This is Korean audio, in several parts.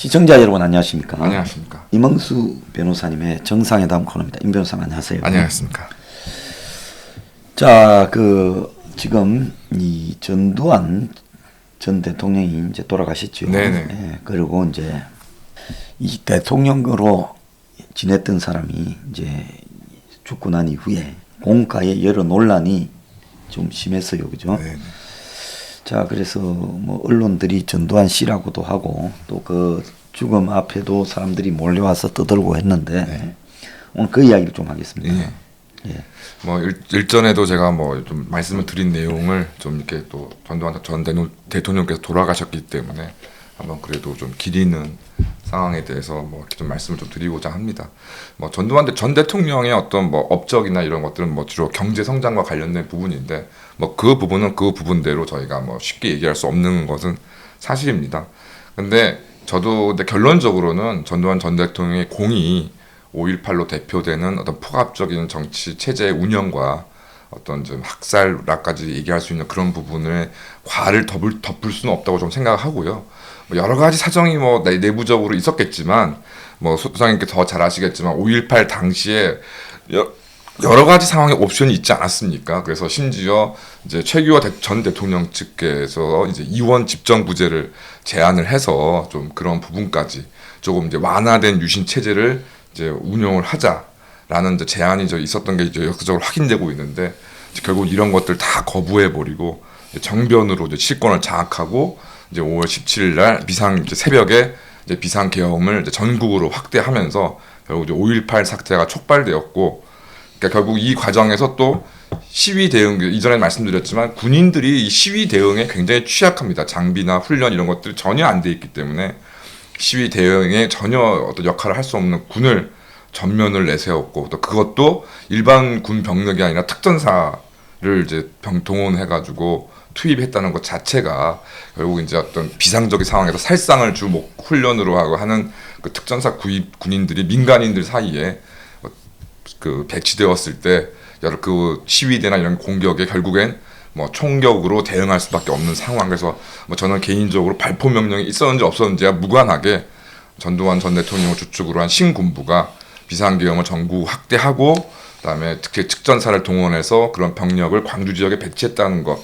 시청자 여러분 안녕하십니까? 안녕하십니까? 이명수 변호사님의 정상회담 코너입니다. 임 변호사님 안녕하세요. 안녕하십니까? 자, 지금 이 전두환 전 대통령이 이제 돌아가셨죠. 네네. 예, 그리고 이제 이 대통령으로 지냈던 사람이 이제 죽고 난 이후에 공가의 여러 논란이 좀 심했어요, 그죠? 네네. 자, 그래서 뭐 언론들이 전두환 씨라고도 하고 또 그 죽음 앞에도 사람들이 몰려와서 떠들고 했는데 네. 오늘 그 이야기를 좀 하겠습니다. 예. 예. 뭐 일전에도 제가 뭐 좀 말씀을 드린 내용을 좀 이렇게 또 전두환 전 대통령께서 돌아가셨기 때문에 한번 그래도 좀 기리는 상황에 대해서 뭐 이렇게 좀 말씀을 좀 드리고자 합니다. 뭐 전두환 전 대통령의 어떤 뭐 업적이나 이런 것들은 뭐 주로 경제 성장과 관련된 부분인데 뭐 그 부분은 그 부분대로 저희가 뭐 쉽게 얘기할 수 없는 것은 사실입니다. 근데 저도 근데 결론적으로는 전두환 전 대통령의 공이 5.18로 대표되는 어떤 포괄적인 정치 체제의 운영과 어떤 좀 학살라까지 얘기할 수 있는 그런 부분을 과를 덮을 수는 없다고 좀 생각하고요. 뭐 여러 가지 사정이 뭐 내부적으로 있었겠지만 뭐 소장님께 더 잘 아시겠지만 5.18 당시에 여러 가지 상황의 옵션이 있지 않았습니까? 그래서 심지어 이제 최규하 전 대통령 측에서 이제 이원 집정부제를 제안을 해서 좀 그런 부분까지 조금 이제 완화된 유신 체제를 이제 운영을 하자라는 이제 제안이 있었던 게 이제 역사적으로 확인되고 있는데 결국 이런 것들 다 거부해 버리고 정변으로 이제 실권을 장악하고 이제 5월 17일 날 이제 새벽에 이제 비상 계엄을 이제 전국으로 확대하면서 결국 이제 5.18 사태가 촉발되었고, 그러니까 결국 이 과정에서 또 시위 대응, 이전에 말씀드렸지만 군인들이 이 시위 대응에 굉장히 취약합니다. 장비나 훈련 이런 것들이 전혀 안 돼 있기 때문에 시위 대응에 전혀 어떤 역할을 할 수 없는 군을 전면을 내세웠고, 또 그것도 일반 군 병력이 아니라 특전사를 이제 동원해가지고 투입했다는 것 자체가 결국 이제 어떤 비상적인 상황에서 살상을 주 훈련으로 하고 하는 그 특전사 군인들이 민간인들 사이에 그 배치되었을 때 여러 그 시위대나 이런 공격에 결국엔 뭐 총격으로 대응할 수밖에 없는 상황. 그래서 뭐 저는 개인적으로 발포 명령이 있었는지 없었는지와 무관하게 전두환 전 대통령을 주축으로 한 신군부가 비상계엄을 전국 확대하고 그다음에 특히 특전사를 동원해서 그런 병력을 광주 지역에 배치했다는 것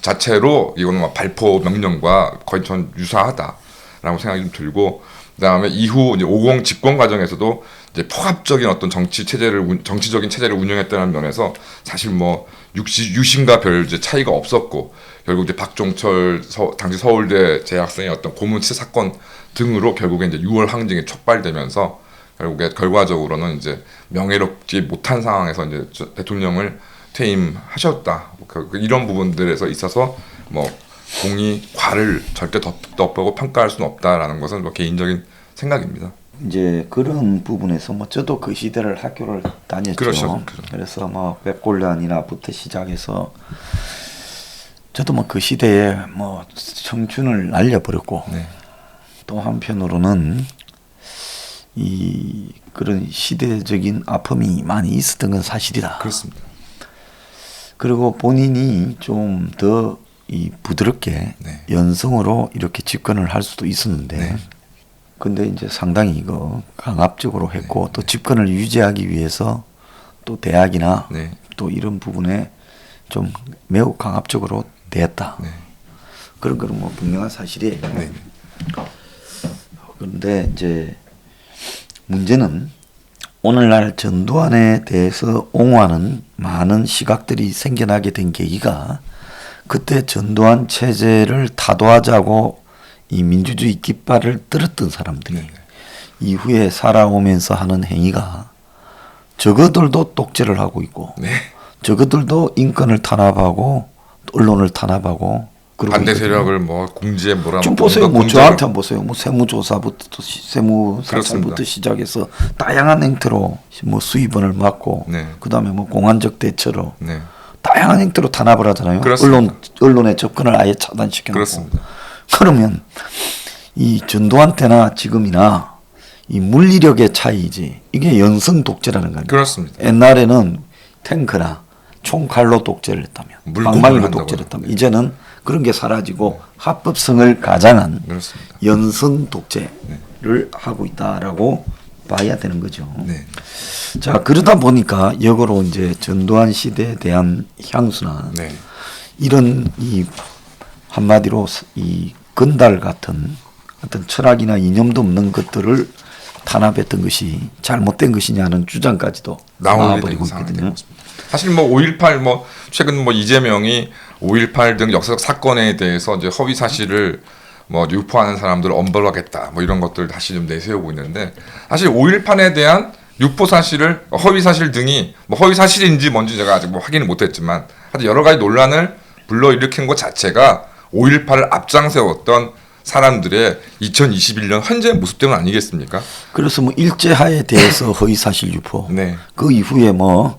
자체로 이거는 뭐 발포 명령과 거의 전 유사하다라고 생각이 좀 들고, 그다음에 이후 이제 50 집권 과정에서도 이제 포괄적인 어떤 정치적인 체제를 운영했다는 면에서 사실 뭐 유신과 별 이제 차이가 없었고, 결국 이제 박종철 당시 서울대 재학생의 어떤 고문치 사건 등으로 결국에 이제 6월 항쟁이 촉발되면서 결국에 결과적으로는 이제 명예롭지 못한 상황에서 이제 대통령을 퇴임하셨다. 이런 부분들에서 있어서 뭐 공이 과를 절대 덮고 평가할 수는 없다라는 것은 뭐 개인적인 생각입니다. 이제 그런 부분에서 뭐 저도 그 시대를 학교를 다녔죠. 그렇죠. 그래서 뭐 백골련이나부터 시작해서 저도 뭐 그 시대에 뭐 청춘을 날려버렸고, 네. 또 한편으로는 이 그런 시대적인 아픔이 많이 있었던 건 사실이다. 그렇습니다. 그리고 본인이 좀 더 이 부드럽게 네. 연성으로 이렇게 집권을 할 수도 있었는데, 네. 근데 이제 상당히 이거 강압적으로 했고, 네. 또 집권을 유지하기 위해서 또 대학이나 네. 또 이런 부분에 좀 매우 강압적으로 대했다. 네. 그런 거는 뭐 분명한 사실이에요. 네. 그런데 이제 문제는 오늘날 전두환에 대해서 옹호하는 많은 시각들이 생겨나게 된 계기가 그때 전두환 체제를 타도하자고 이 민주주의 깃발을 들었던 사람들이 이후에 살아오면서 하는 행위가 저거들도 독재를 하고 있고, 네. 저거들도 인권을 탄압하고 언론을 탄압하고 반대 세력을 뭐 공지에 몰아넣고. 좀 보세요. 뭐 저한테 보세요. 뭐 세무조사부터 세무사찰부터 시작해서 다양한 행태로 뭐 수입원을 막고, 네. 그다음에 뭐 공안적 대처로 네. 다양한 행태로 탄압을 하잖아요. 그렇습니다. 언론의 접근을 아예 차단시켜놓고. 그렇습니다. 그러면 이 전두환 때나 지금이나 이 물리력의 차이지 이게 연성 독재라는 겁니다. 그렇습니다. 옛날에는 탱크나 총칼로 독재를 했다면, 방망이로 독재를 했다면, 이제는 그런 게 사라지고 합법성을 가장한 그렇습니다. 연성 독재, 네. 하고 있다라고 봐야 되는 거죠. 네. 자, 그러다 보니까 역으로 이제 전두환 시대에 대한 향수나 네. 이런 이 한마디로 이 건달 같은 어떤 철학이나 이념도 없는 것들을 탄압했던 것이 잘못된 것이냐는 주장까지도 나와버리고 있거든요. 사실 뭐 5.18 뭐 최근 뭐 이재명이 5.18 등 역사적 사건에 대해서 이제 허위 사실을 뭐 유포하는 사람들을 엄벌하겠다 뭐 이런 것들을 다시 좀 내세우고 있는데 사실 5.18에 대한 유포 사실을 허위 사실 등이 뭐 허위 사실인지 뭔지 제가 아직 뭐 확인을 못했지만 하여튼 여러 가지 논란을 불러일으킨 것 자체가 5.18을 앞장세웠던 사람들의 2021년 현재 모습 때문 아니겠습니까? 그래서 뭐 일제하에 대해서 허위 사실 유포, 네. 그 이후에 뭐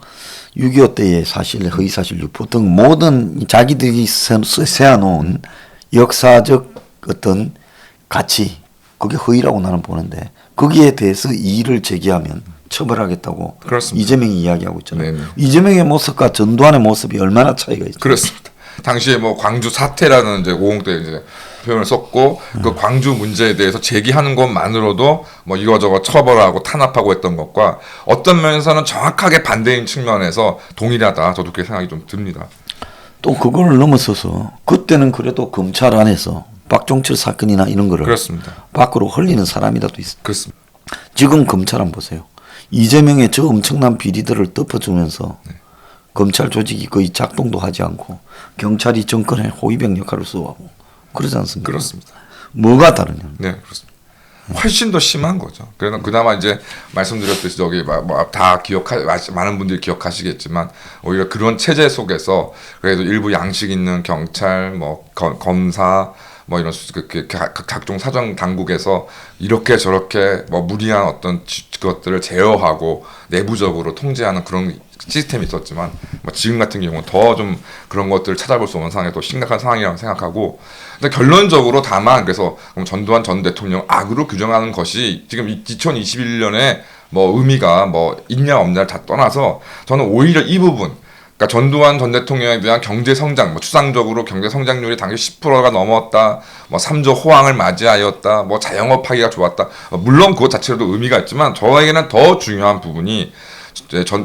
6.25 때의 사실 허위 사실 유포 등 모든 자기들이 세워놓은 역사적 어떤 가치, 그게 허위라고 나는 보는데 거기에 대해서 이의를 제기하면 처벌하겠다고 그렇습니다. 이재명이 이야기하고 있잖아요. 네네. 이재명의 모습과 전두환의 모습이 얼마나 차이가 있죠. 그렇습니다. 당시에 뭐 광주 사태라는 이제 5.50때 이제 표현을 썼고 그 광주 문제에 대해서 제기하는 것만으로도 뭐 이거저거 처벌하고 탄압하고 했던 것과 어떤 면에서는 정확하게 반대인 측면에서 동일하다. 저도 그렇게 생각이 좀 듭니다. 또 그걸 넘어서서 그때는 그래도 검찰 안에서 박종철 사건이나 이런 거를 그렇습니다. 밖으로 흘리는 사람이라도 있어요. 그렇습니다. 지금 검찰 한번 보세요. 이재명의 저 엄청난 비리들을 덮어주면서 검찰 조직이 거의 작동도 하지 않고 경찰이 정권의 호위병 역할을 수호하고 그러지 않습니까? 그렇습니다. 뭐가 다르냐? 네, 그렇습니다. 훨씬 더 심한 거죠. 그래서 그나마 이제 말씀드렸듯이 저기 다 많은 분들이 기억하시겠지만 오히려 그런 체제 속에서 그래도 일부 양식 있는 경찰, 뭐 검사, 뭐 이런 각종 사정 당국에서 이렇게 저렇게 뭐 무리한 어떤 것들을 제어하고 내부적으로 통제하는 그런 시스템이 있었지만 뭐 지금 같은 경우는 더 좀 그런 것들을 찾아볼 수 없는 상황이 더 심각한 상황이라고 생각하고 근데 결론적으로 다만 그래서 전두환 전 대통령 악으로 규정하는 것이 지금 2021년에 뭐 의미가 뭐 있냐 없냐를 다 떠나서 저는 오히려 이 부분 그러니까 전두환 전 대통령에 대한 경제 성장, 뭐 추상적으로 경제 성장률이 당시 10%가 넘었다, 뭐 3조 호황을 맞이하였다, 뭐 자영업하기가 좋았다. 물론 그것 자체로도 의미가 있지만 저에게는 더 중요한 부분이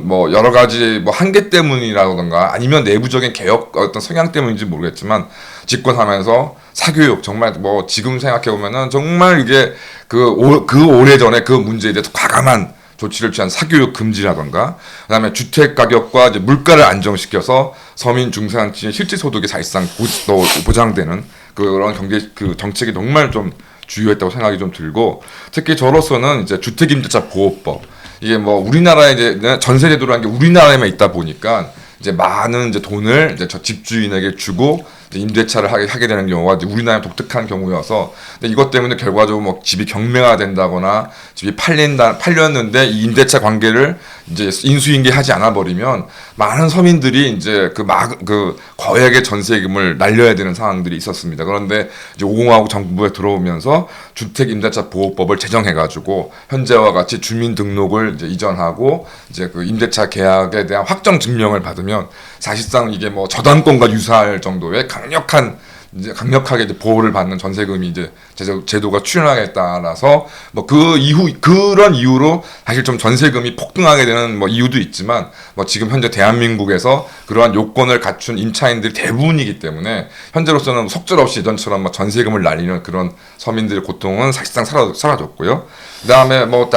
뭐 여러 가지 뭐 한계 때문이라던가 아니면 내부적인 개혁 어떤 성향 때문인지 모르겠지만 집권하면서 사교육 정말 뭐 지금 생각해 보면은 정말 이게 그 오래 전에 그 문제에 대해서 과감한 조치를 취한 사교육 금지라던가 그다음에 주택 가격과 이제 물가를 안정시켜서 서민 중산층의 실질 소득이 사실상 보장되는 그런 경제 그 정책이 정말 좀 주요했다고 생각이 좀 들고 특히 저로서는 이제 주택임대차 보호법 이게 뭐 우리나라에 이제 전세제도라는 게 우리나라에만 있다 보니까 이제 많은 이제 돈을 이제 저 집주인에게 주고 이제 임대차를 하게 되는 경우가 이제 우리나라 독특한 경우여서 근데 이것 때문에 결과적으로 뭐 집이 경매화된다거나 집이 팔렸는데 이 임대차 관계를 이제 인수인계하지 않아 버리면 많은 서민들이 이제 그 거액의 전세금을 날려야 되는 상황들이 있었습니다. 그런데 이제 50하고 정부에 들어오면서 주택 임대차 보호법을 제정해가지고 현재와 같이 주민등록을 이제 이전하고 이제 그 임대차 계약에 대한 확정 증명을 받으면 사실상 이게 뭐 저당권과 유사할 정도의 강력하게 이제 보호를 받는 전세금이 이제 제도가 출현하게 따라서 뭐 그런 이유로 사실 좀 전세금이 폭등하게 되는 뭐 이유도 있지만 뭐 지금 현재 대한민국에서 그러한 요건을 갖춘 임차인들이 대부분이기 때문에 현재로서는 속절없이 예전처럼 뭐 전세금을 날리는 그런 서민들의 고통은 사실상 사라졌고요. 그다음에 뭐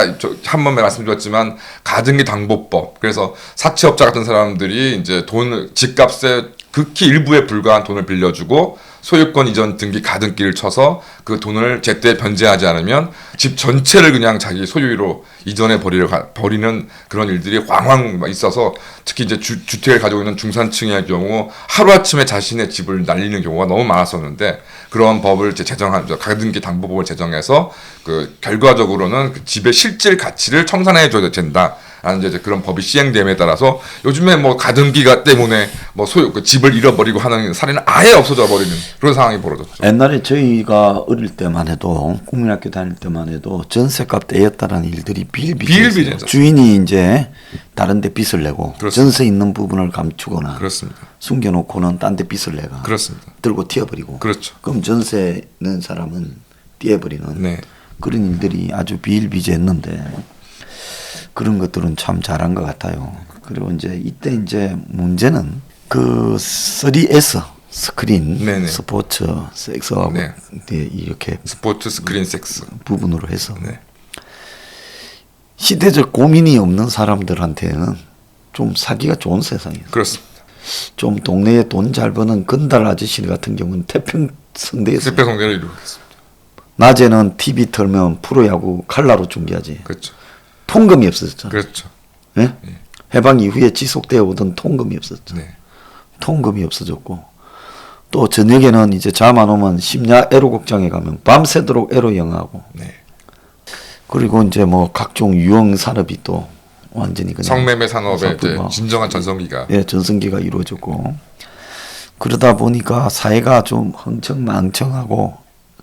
한 번 말씀드렸지만 가등기 당보법 그래서 사채업자 같은 사람들이 이제 집값에 극히 일부에 불과한 돈을 빌려주고 소유권 이전 등기 가등기를 쳐서 그 돈을 제때 변제하지 않으면 집 전체를 그냥 자기 소유로 이전해 버리는 그런 일들이 왕왕 있어서 특히 이제 주택을 가지고 있는 중산층의 경우 하루아침에 자신의 집을 날리는 경우가 너무 많았었는데 그런 법을 제정한 가등기 당보법을 제정해서 그 결과적으로는 그 집의 실질 가치를 청산해 줘야 된다. 라는 이제 그런 법이 시행됨에 따라서 요즘에 뭐 가등기가 때문에 뭐 그 집을 잃어버리고 하는 사례는 아예 없어져 버리는 그런 상황이 벌어졌죠. 옛날에 저희가 어릴 때만 해도 국민학교 다닐 때만 해도 전세값 떼였다라는 일들이 비일비재했어요. 주인이 이제 다른 데 빚을 내고 그렇습니다. 전세 있는 부분을 감추거나 그렇습니다. 숨겨놓고는 딴 데 빚을 내가 그렇습니다. 들고 튀어버리고 그렇죠. 그럼 전세 는 사람은 떼어버리는 네. 그런 일들이 아주 비일비재했는데 그런 것들은 참 잘한 것 같아요. 그리고 이제 이때 이제 문제는 그 3S 스크린 네네. 스포츠 섹스하고 네. 이렇게 스포츠 스크린 섹스. 부분으로 해서 네. 시대적 고민이 없는 사람들한테는 좀 사기가 좋은 세상이에요. 그렇습니다. 좀 동네에 돈 잘 버는 건달 아저씨 같은 경우는 태평성대에서 실패 성대를 이루겠습니다. 낮에는 TV 틀면 프로야구 칼라로 중계하지. 그렇죠. 통금이 없었죠. 그렇죠. 예? 해방 이후에 지속되어 오던 통금이 없었죠. 네. 통금이 없어졌고 또 저녁에는 이제 잠 안 오면 심야 에로극장에 가면 밤새도록 에로 영화하고 네. 그리고 이제 뭐 각종 유흥 산업이 또 완전히 그냥 성매매 산업의 이제 뭐, 진정한 전성기가. 예, 전성기가 이루어졌고 그러다 보니까 사회가 좀 흥청망청하고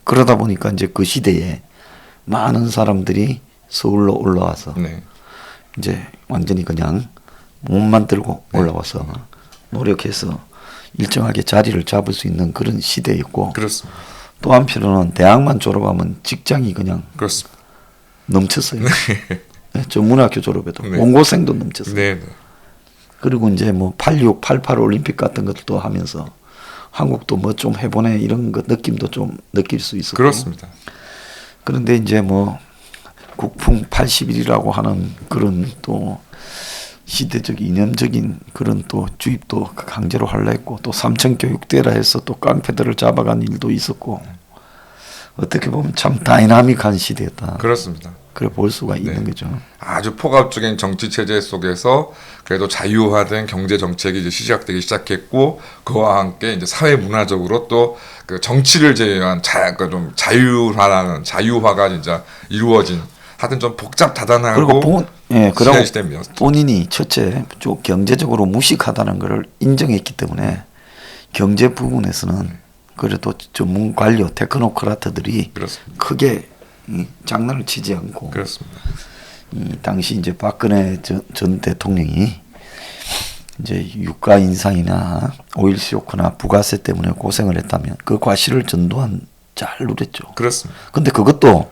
그러다 보니까 이제 그 시대에 많은 사람들이 서울로 올라와서 네. 이제 완전히 그냥 몸만 들고 올라와서 노력해서 일정하게 자리를 잡을 수 있는 그런 시대였고 그렇습니다. 또 한편으로는 대학만 졸업하면 직장이 그냥 그렇습니다. 넘쳤어요. 네, 전문학교 졸업에도 네. 원고생도 넘쳤어요. 네. 네. 그리고 이제 뭐 86, 88 올림픽 같은 것도 하면서 한국도 뭐 좀 해보네 이런 거 느낌도 좀 느낄 수 있었고 그렇습니다. 그런데 이제 뭐 국풍 81이라고 하는 그런 또 시대적 이념적인 그런 또 주입도 강제로 하려 했고 또 삼천교육대라 해서 또 깡패들을 잡아간 일도 있었고 어떻게 보면 참 다이나믹한 시대였다. 그렇습니다. 그래 볼 수가 있는 네. 거죠. 아주 폭압적인 정치 체제 속에서 그래도 자유화된 경제 정책이 이제 시작되기 시작했고 그와 함께 이제 사회 문화적으로 또 그 정치를 제외한 좀 자유화라는 자유화가 진짜 이루어진 하여튼 좀 복잡 다단하고 그리고 시대입니다. 본인이 첫째 좀 경제적으로 무식하다는 것을 인정했기 때문에 경제 부분에서는 그래도 전문 관료 테크노크라트들이 그렇습니다. 크게 장난을 치지 않고 그렇습니다. 이 당시 이제 박근혜 전 대통령이 이제 유가 인상이나 오일 쇼크나 부가세 때문에 고생을 했다면 그 과실을 전두환 잘 누렸죠. 그렇습니다. 근데 그것도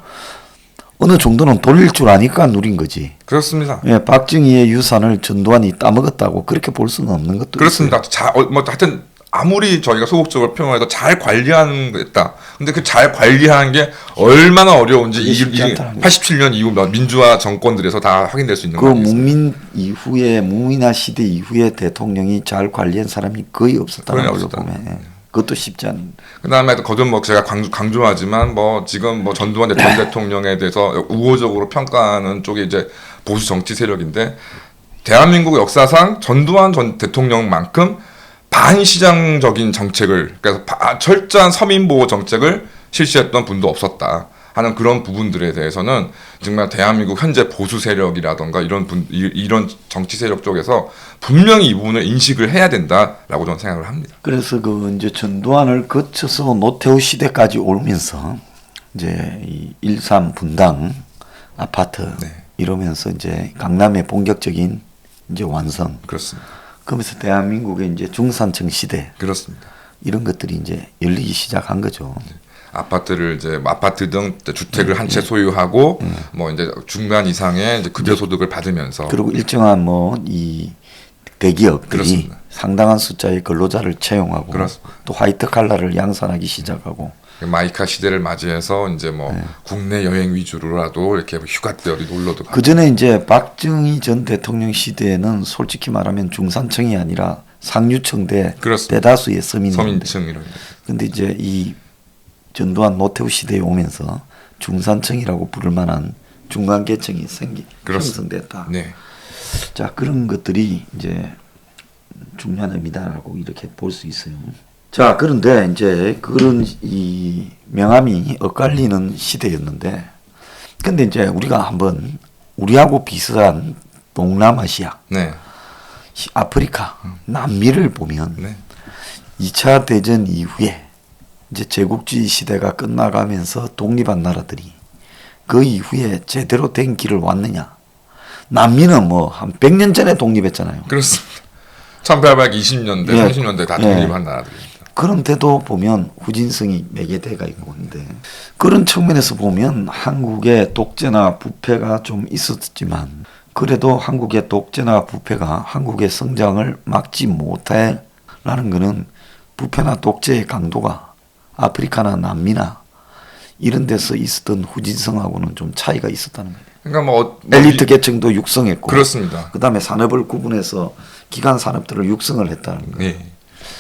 어느 정도는 돌릴 줄 아니까 누린 거지. 그렇습니다. 예, 박정희의 유산을 전두환이 따먹었다고 그렇게 볼 수는 없는 것도 그렇습니다. 뭐 하여튼 아무리 저희가 소극적으로 표현해도 잘 관리하는 거였다. 근데 그 잘 관리하는 게 얼마나 어려운지 이 87년 이후 민주화 정권들에서 다 확인될 수 있는 그 거예요. 문민화 시대 이후에 대통령이 잘 관리한 사람이 거의 없었다는 걸로 보면 그것도 쉽지 않은. 그다음에 거듭 뭐 제가 강조하지만 뭐 지금 뭐 전두환 전 대통령에 대해서 우호적으로 평가하는 쪽이 이제 보수 정치 세력인데 대한민국 역사상 전두환 전 대통령만큼 반시장적인 정책을 그래서 철저한 서민보호 정책을 실시했던 분도 없었다 하는 그런 부분들에 대해서는 정말 대한민국 현재 보수 세력이라던가 이런 정치 세력 쪽에서 분명히 이 부분을 인식을 해야 된다라고 저는 생각을 합니다. 그래서 그 이제 전두환을 거쳐서 노태우 시대까지 오면서 이제 이 13 분당 아파트 이러면서 이제 강남의 본격적인 이제 완성. 그렇습니다. 그러면서 대한민국의 이제 중산층 시대. 그렇습니다. 이런 것들이 이제 열리기 시작한 거죠. 아파트를 이제 아파트 등 주택을 한 채 소유하고 뭐 이제 중간 이상의 이제 급여 소득을 받으면서 그리고 일정한 뭐 이 대기업들이 그렇습니다. 상당한 숫자의 근로자를 채용하고 그렇습니다. 또 화이트 칼라를 양산하기 시작하고 마이카 시대를 맞이해서 이제 뭐 국내 여행 위주로라도 이렇게 휴가 때 어디 놀러도 가고. 그 전에 이제 박정희 전 대통령 시대에는 솔직히 말하면 중산층이 아니라 상류층대 대다수의 서민층 이런. 근데 이제 이 전두환 노태우 시대에 오면서 중산층이라고 부를 만한 중간계층이 형성됐다. 네. 자, 그런 것들이 이제 중요한 의미다라고 이렇게 볼 수 있어요. 자, 그런데 이제 그런 이 명암이 엇갈리는 시대였는데, 근데 이제 우리가 한번 우리하고 비슷한 동남아시아, 네. 아프리카, 남미를 보면 네. 2차 대전 이후에 이제 제국주의 시대가 끝나가면서 독립한 나라들이 그 이후에 제대로 된 길을 왔느냐? 남미는 뭐 한 100년 전에 독립했잖아요. 그렇습니다. 1820년대, 30년대 다 독립한 나라들입니다. 그런데도 보면 후진성이 매개돼가 있고 한데 그런 측면에서 보면 한국의 독재나 부패가 좀 있었지만 그래도 한국의 독재나 부패가 한국의 성장을 막지 못해라는 거는 부패나 독재의 강도가 아프리카나 남미나 이런 데서 있었던 후진성하고는 좀 차이가 있었다는 거예요. 그러니까 뭐 엘리트 계층도 육성했고 그렇습니다. 그다음에 산업을 구분해서 기간 산업들을 육성을 했다는 거예요. 예.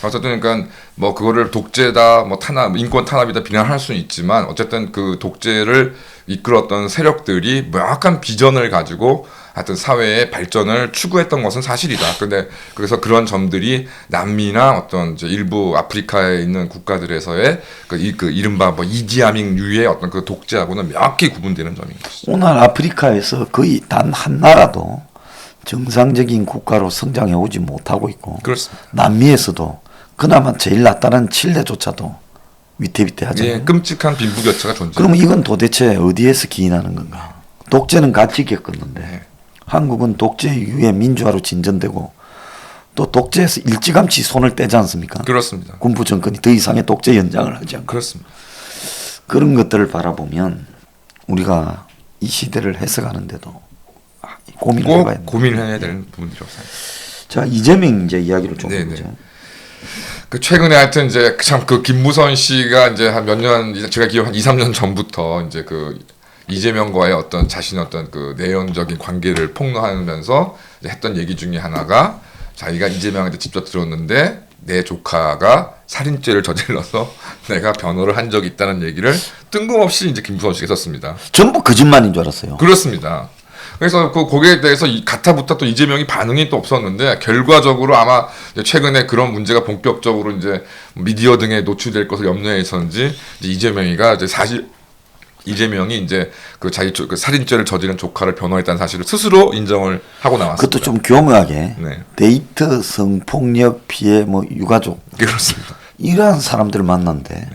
어쨌든 그러니까 뭐 그거를 독재다, 뭐 탄압, 인권 탄압이다 비난할 수는 있지만 어쨌든 그 독재를 이끌었던 세력들이 명확한 비전을 가지고 하여튼 사회의 발전을 추구했던 것은 사실이다. 근데 그래서 그런 점들이 남미나 어떤 이제 일부 아프리카에 있는 국가들에서의 그 이른바 뭐 이디아민류의 어떤 그 독재하고는 명확히 구분되는 점인 것이죠. 오늘 아프리카에서 거의 단 한 나라도 정상적인 국가로 성장해 오지 못하고 있고 그렇습니다. 남미에서도 그나마 제일 낫다는 칠레조차도 위태위태하잖아요. 예, 끔찍한 빈부격차가 존재합니다. 그럼 이건 도대체 어디에서 기인하는 건가? 독재는 같이 겪었는데 네. 한국은 독재 이후에 민주화로 진전되고 또 독재에서 일찌감치 손을 떼지 않습니까? 그렇습니다. 군부 정권이 더 이상의 독재 연장을 하지 않고 그렇습니다. 그런 것들을 바라보면 우리가 이 시대를 해석하는데도 고민을 해봐야 꼭 됩니다. 고민해야 되는 부분이라고 생각합니다. 자, 이재명 이제 이야기를 좀 네네. 해보죠. 그 최근에 하여튼 이제 참 그 김무선 씨가 이제 한 몇 년 제가 기억 한 2, 3년 전부터 이제 그 이재명과의 어떤 자신의 어떤 그 내연적인 관계를 폭로하면서 이제 했던 얘기 중에 하나가 자기가 이재명한테 직접 들었는데 내 조카가 살인죄를 저질러서 내가 변호를 한 적이 있다는 얘기를 뜬금없이 이제 김무선 씨가 했었습니다. 전부 거짓말인 줄 알았어요. 그렇습니다. 그래서 그 거기에 대해서 가타부타 또 이재명이 반응이 또 없었는데 결과적으로 아마 최근에 그런 문제가 본격적으로 이제 미디어 등에 노출될 것을 염려해서인지 이재명이가 이제 사실 이재명이 이제 그 자기 그 살인죄를 저지른 조카를 변호했다는 사실을 스스로 인정을 하고 나왔습니다. 그것도 좀 교묘하게 네. 데이트 성폭력 피해 뭐 유가족 그렇습니다. 이러한 사람들을 만난데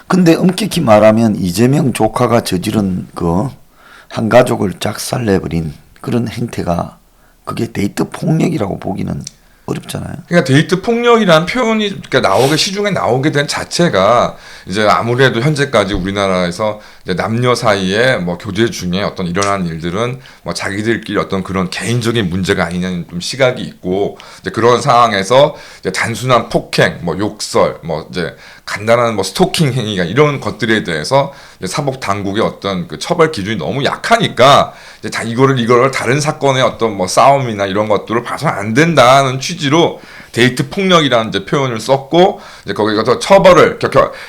근데 엄격히 말하면 이재명 조카가 저지른 그 한 가족을 작살내버린 그런 행태가 그게 데이트 폭력이라고 보기는 어렵잖아요. 그러니까 데이트 폭력이라는 표현이 그러니까 시중에 나오게 된 자체가 이제 아무래도 현재까지 우리나라에서 이제 남녀 사이에 뭐 교제 중에 어떤 일어난 일들은 뭐 자기들끼리 어떤 그런 개인적인 문제가 아니냐는 좀 시각이 있고 이제 그런 상황에서 이제 단순한 폭행, 뭐 욕설, 뭐 이제 간단한 뭐 스토킹 행위가 이런 것들에 대해서 이제 사법 당국의 어떤 그 처벌 기준이 너무 약하니까 이제 이거를 다른 사건의 어떤 뭐 싸움이나 이런 것들을 봐서는 안 된다는 취지로 데이트 폭력이라는 이제 표현을 썼고 이제 거기서 처벌을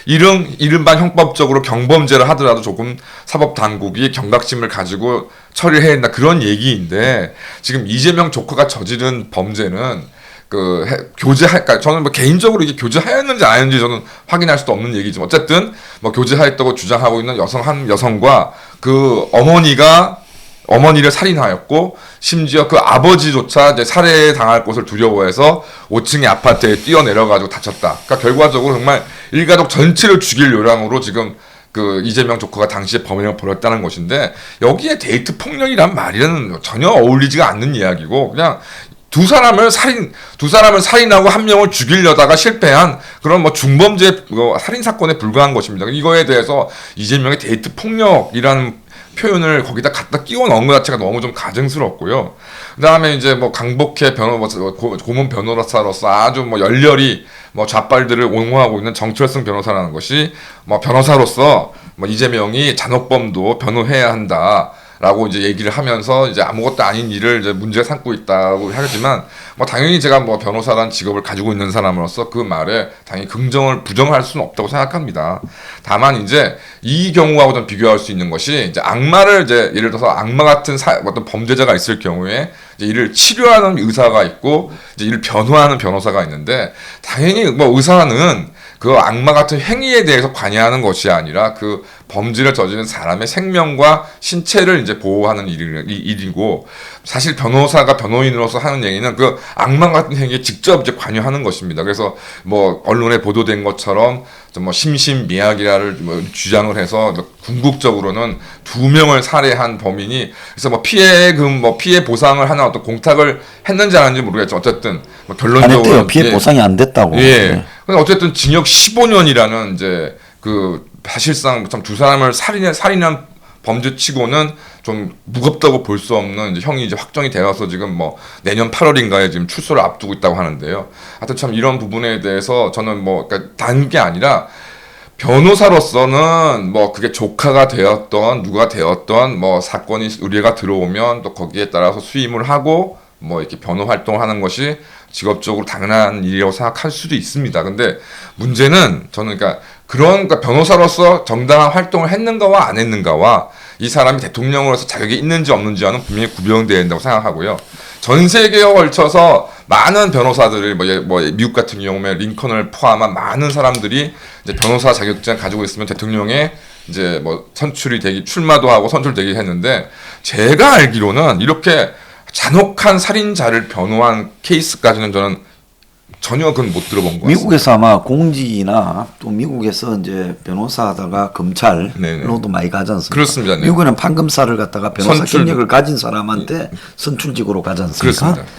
이른바 형법적으로 경범죄를 하더라도 조금 사법 당국이 경각심을 가지고 처리해야 된다 그런 얘기인데 지금 이재명 조카가 저지른 범죄는 그러니까 저는 뭐 개인적으로 이게 교제하였는지 안 했는지 저는 확인할 수도 없는 얘기지만 어쨌든 뭐 교제하였다고 주장하고 있는 한 여성과 그 어머니를 살인하였고 심지어 그 아버지조차 이제 살해당할 것을 두려워해서 5층의 아파트에 뛰어내려가지고 다쳤다. 그러니까 결과적으로 정말 일가족 전체를 죽일 요량으로 지금 그 이재명 조카가 당시에 범행을 벌였다는 것인데 여기에 데이트 폭력이란 말이는 전혀 어울리지가 않는 이야기고 그냥 두 사람을 살인하고 한 명을 죽이려다가 실패한 그런 뭐 중범죄 살인 사건에 불과한 것입니다. 이거에 대해서 이재명의 데이트 폭력이라는 표현을 거기다 갖다 끼워 넣은 것 자체가 너무 좀 가증스럽고요. 그다음에 이제 뭐 강복해 고문 변호사로서 아주 뭐 열렬히 뭐 좌빨들을 옹호하고 있는 정철승 변호사라는 것이 뭐 변호사로서 뭐 이재명이 잔혹범도 변호해야 한다. 라고 이제 얘기를 하면서 이제 아무것도 아닌 일을 이제 문제 삼고 있다고 하지만 뭐 당연히 제가 뭐 변호사라는 직업을 가지고 있는 사람으로서 그 말에 당연히 부정할 수는 없다고 생각합니다. 다만 이제 이 경우하고 좀 비교할 수 있는 것이 이제 악마를 이제 예를 들어서 악마 같은 어떤 범죄자가 있을 경우에 이제 이를 치료하는 의사가 있고 이제 이를 변호하는 변호사가 있는데 당연히 뭐 의사는 그 악마 같은 행위에 대해서 관여하는 것이 아니라 그 범죄를 저지른 사람의 생명과 신체를 이제 보호하는 일이고 사실 변호사가 변호인으로서 하는 얘기는 그 악마 같은 행위에 직접 이제 관여하는 것입니다. 그래서 뭐 언론에 보도된 것처럼 뭐 심신미약이라를 뭐 주장을 해서 궁극적으로는 2명을 살해한 범인이 그래서 뭐 피해 보상을 하나 어떤 공탁을 했는지 안 했는지 모르겠죠. 어쨌든 뭐 결론적으로 피해 보상이 안 됐다고. 예. 근데 어쨌든 징역 15년이라는 이제 그 사실상 참 두 사람을 살인한 범죄치고는 좀 무겁다고 볼 수 없는 이제 형이 이제 확정이 되어서 지금 뭐 내년 8월인가에 지금 출소를 앞두고 있다고 하는데요. 하여튼 참 이런 부분에 대해서 저는 뭐 그러니까 단 게 아니라 변호사로서는 뭐 그게 조카가 되었던 누가 되었던 뭐 사건이 의뢰가 들어오면 또 거기에 따라서 수임을 하고 뭐 이렇게 변호 활동을 하는 것이 직업적으로 당연한 일이라고 생각할 수도 있습니다. 근데 문제는 저는 그러니까 변호사로서 정당한 활동을 했는가와 안 했는가와 이 사람이 대통령으로서 자격이 있는지 없는지와는 분명히 구별되어야 된다고 생각하고요. 전 세계에 걸쳐서 많은 변호사들을 뭐 미국 같은 경우에 링컨을 포함한 많은 사람들이 이제 변호사 자격증을 가지고 있으면 대통령에 이제 뭐 출마도 하고 선출되게 했는데 제가 알기로는 이렇게 잔혹한 살인자를 변호한 케이스까지는 저는 전혀 그건 못 들어본 것 같습니다. 미국에서 아마 공직이나 또 미국에서 이제 변호사 하다가 검찰로도 많이 가지 않습니까? 그렇습니다. 네. 미국에는 판검사를 갖다가 변호사 선출. 경력을 가진 사람한테 선출직으로 가지 않습니까? 그렇습니다.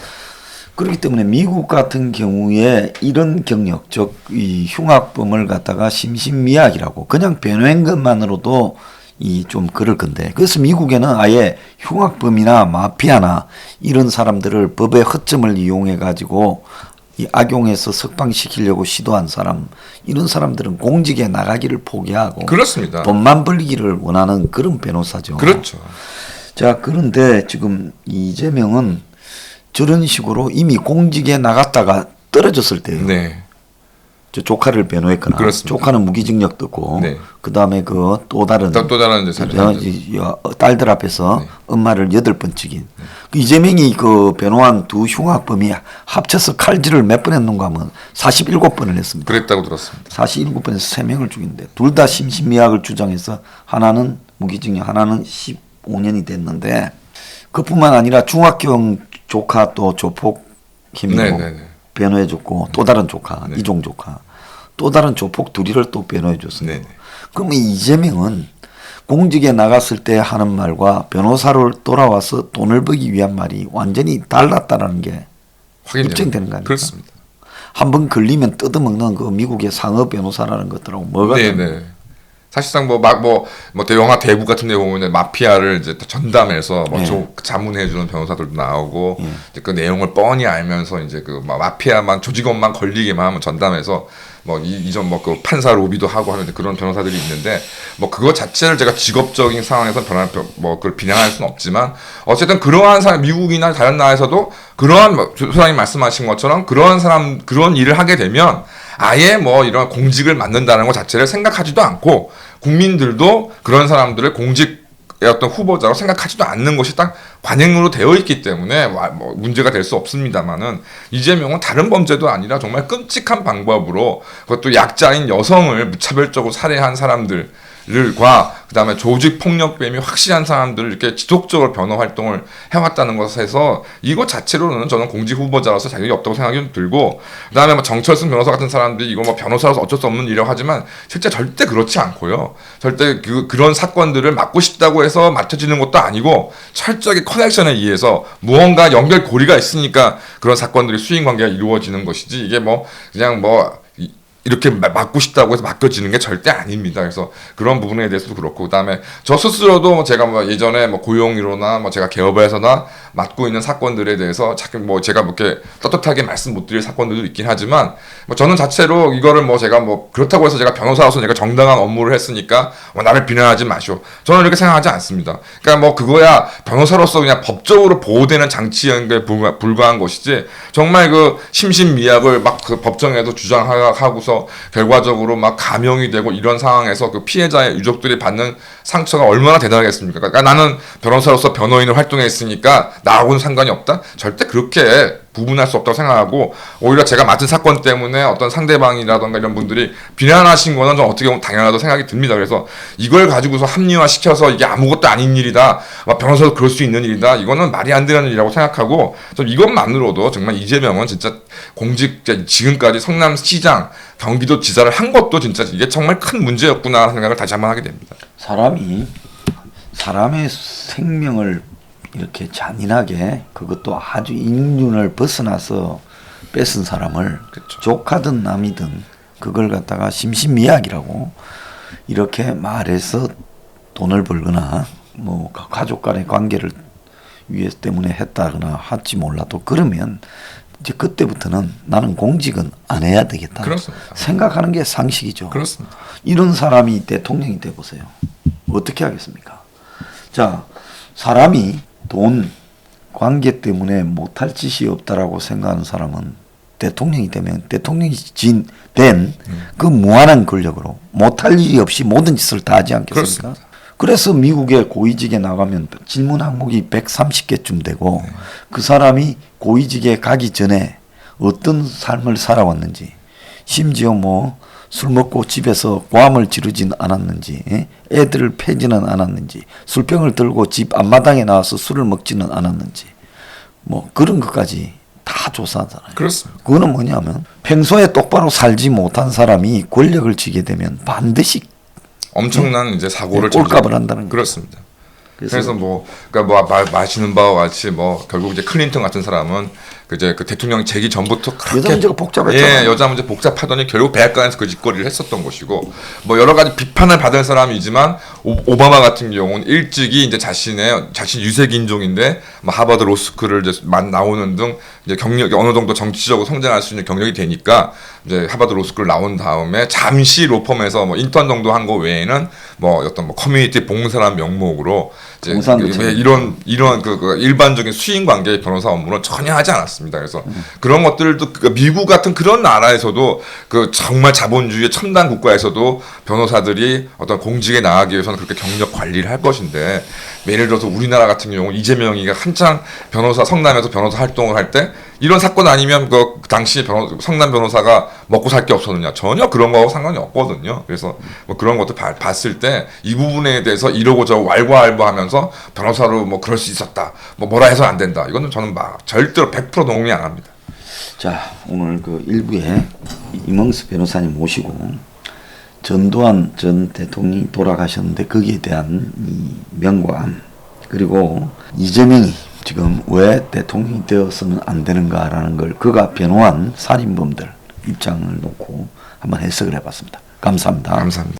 그렇기 때문에 미국 같은 경우에 이런 경력, 즉 이 흉악범을 갖다가 심신미약이라고 그냥 변호한 것만으로도 이 좀 그럴 건데, 그래서 미국에는 아예 흉악범이나 마피아나 이런 사람들을 법의 허점을 이용해 가지고 이 악용해서 석방시키려고 시도한 사람, 이런 사람들은 공직에 나가기를 포기하고 그렇습니다. 돈만 벌기를 원하는 그런 변호사죠. 그렇죠. 자, 그런데 지금 이재명은 저런 식으로 이미 공직에 나갔다가 떨어졌을 때요. 네. 저 조카를 변호했거나, 그렇습니다. 조카는 무기징역 듣고, 네. 그 다음에 그 또 다른 또 다른 이제 사례. 딸들 앞에서 네. 엄마를 8번 죽인. 그 이재명이 그 변호한 두 흉악범이 합쳐서 칼질을 몇 번 했는가 하면 47번을 했습니다. 그랬다고 들었습니다. 47번에서 3명을 죽인데, 둘 다 심신미약을 주장해서 하나는 무기징역, 하나는 15년이 됐는데, 그뿐만 아니라 중학경 조카 또 조폭 힘으로 네네네. 변호해줬고, 또 다른 조카, 네. 이종 조카, 또 다른 조폭 둘이를 또 변호해줬어요. 네네. 그러면 이재명은 공직에 나갔을 때 하는 말과 변호사로 돌아와서 돈을 벌기 위한 말이 완전히 달랐다라는 게 입증되는 거 아닙니까? 그렇습니다. 한번 걸리면 뜯어먹는 그 미국의 상업 변호사라는 것들하고 뭐가 네네. 사실상 영화 대부 같은 데 보면 마피아를 이제 전담해서 네. 자문해주는 변호사들도 나오고 이제 그 내용을 뻔히 알면서 이제 그 마피아만 조직원만 걸리게만 하면 전담해서 이전 그 판사 로비도 하고 하는 그런 변호사들이 있는데 그거 자체를 제가 직업적인 상황에서 그걸 비난할 수는 없지만 어쨌든 그러한 사람 미국이나 다른 나라에서도 그러한 소장님 말씀하신 것처럼 그런 일을 하게 되면 아예 이런 공직을 맡는다는 것 자체를 생각하지도 않고 국민들도 그런 사람들을 공직의 어떤 후보자로 생각하지도 않는 것이 딱 관행으로 되어 있기 때문에 문제가 될 수 없습니다만은 이재명은 다른 범죄도 아니라 정말 끔찍한 방법으로 그것도 약자인 여성을 무차별적으로 살해한 사람들과 그다음에 조직 폭력범이 확실한 사람들을 이렇게 지속적으로 변호 활동을 해왔다는 것에서 이거 자체로는 저는 공직 후보자로서 자격이 없다고 생각이 들고, 그다음에 정철승 변호사 같은 사람들이 이거 변호사로서 어쩔 수 없는 일이라고 하지만 실제 절대 그렇지 않고요. 절대 그런 사건들을 막고 싶다고 해서 맡아지는 것도 아니고 철저하게 커넥션에 의해서 무언가 연결고리가 있으니까 그런 사건들이 수인 관계가 이루어지는 것이지 이게 그냥 이렇게 맡고 싶다고 해서 맡겨지는 게 절대 아닙니다. 그래서 그런 부분에 대해서도 그렇고, 그다음에 저 스스로도 제가 예전에 고용이로나 제가 개업에서나 맡고 있는 사건들에 대해서 제가 이렇게 떳떳하게 말씀 못 드릴 사건들도 있긴 하지만 저는 자체로 이거를 제가 그렇다고 해서 제가 변호사로서 내가 정당한 업무를 했으니까 나를 비난하지 마시오. 저는 이렇게 생각하지 않습니다. 그러니까 그거야 변호사로서 그냥 법적으로 보호되는 장치인 게 불과한 것이지 정말 그 심신미약을 그 법정에서 주장하고서 결과적으로 감형이 되고 이런 상황에서 그 피해자의 유족들이 받는 상처가 얼마나 대단하겠습니까? 그러니까 나는 변호사로서 변호인을 활동했으니까 나하고는 상관이 없다? 절대 그렇게 구분할 수 없다고 생각하고, 오히려 제가 맡은 사건 때문에 어떤 상대방이라던가 이런 분들이 비난하신 거는 좀 어떻게 보면 당연하다고 생각이 듭니다. 그래서 이걸 가지고서 합리화시켜서 이게 아무것도 아닌 일이다, 변호사도 그럴 수 있는 일이다, 이거는 말이 안 되는 일이라고 생각하고, 좀 이것만으로도 정말 이재명은 진짜 지금까지 성남시장, 경기도지사를 한 것도 진짜 이게 정말 큰 문제였구나 하는 생각을 다시 한번 하게 됩니다. 사람의 생명을 이렇게 잔인하게, 그것도 아주 인륜을 벗어나서 뺏은 사람을 그쵸. 조카든 남이든 그걸 갖다가 심신미약이라고 이렇게 말해서 돈을 벌거나 뭐 가족 간의 관계를 위해 때문에 했다거나 할지 몰라도 그러면 이제 그때부터는 나는 공직은 안 해야 되겠다. 그렇습니다. 생각하는 게 상식이죠. 그렇습니다. 이런 사람이 대통령이 돼 보세요. 어떻게 하겠습니까? 자, 사람이 돈, 관계 때문에 못할 짓이 없다라고 생각하는 사람은 대통령이 되면 대통령이 된 그 무한한 권력으로 못할 일이 없이 모든 짓을 다 하지 않겠습니까? 그렇습니다. 그래서 미국에 고위직에 나가면 질문 항목이 130개쯤 되고 그 사람이 고위직에 가기 전에 어떤 삶을 살아왔는지 심지어 뭐 술 먹고 집에서 고함을 지르진 않았는지 애들을 패지는 않았는지 술병을 들고 집 앞마당에 나와서 술을 먹지는 않았는지 뭐 그런 것까지 다 조사하잖아요. 그렇습니다. 그거는 뭐냐면 평소에 똑바로 살지 못한 사람이 권력을 쥐게 되면 반드시 엄청난 이제 사고를 꼴값을 한다는 거죠. 그렇습니다. 그래서 뭐 그러니까 뭐 마시는 바와 같이 뭐 결국 이제 클린턴 같은 사람은 이제 그 대통령 재기 전부터 여자 문제가 복잡했잖아요. 예, 여자 문제 복잡하더니 결국 백악관에서 그 짓거리를 했었던 것이고 뭐 여러 가지 비판을 받은 사람이지만 오바마 같은 경우는 일찍이 이제 자신 유색 인종인데 뭐 하버드 로스쿨을 이제 나오는 등 이제 경력이 어느 정도 정치적으로 성장할 수 있는 경력이 되니까 이제 하버드 로스쿨 나온 다음에 잠시 로펌에서 뭐 인턴 정도 한 거 외에는 뭐 어떤 뭐 커뮤니티 봉사란 명목으로 이제 이런 그 일반적인 수인 관계의 변호사 업무는 전혀 하지 않았습니다. 그래서 그런 것들도 미국 같은 그런 나라에서도 그 정말 자본주의 첨단 국가에서도 변호사들이 어떤 공직에 나가기 위해서는 그렇게 경력 관리를 할 것인데 예를 들어서 우리나라 같은 경우 이재명이가 한창 성남에서 변호사 활동을 할 때 이런 사건 아니면 그 당시 성남 변호사가 먹고 살 게 없었느냐 전혀 그런 거하고 상관이 없거든요. 그래서 뭐 그런 것도 봤을 때 이 부분에 대해서 이러고 저러고 왈가왈부하면서 변호사로 뭐 그럴 수 있었다 뭐라 해서 안 된다 이거는 저는 막 절대로 100% 동의 안 합니다. 자, 오늘 그 일부에 임응수 변호사님 모시고 전두환 전 대통령이 돌아가셨는데 거기에 대한 이 명과암 그리고 이재명이 지금 왜 대통령이 되어서는 안 되는가라는 걸 그가 변호한 살인범들 입장을 놓고 한번 해석을 해봤습니다. 감사합니다. 감사합니다.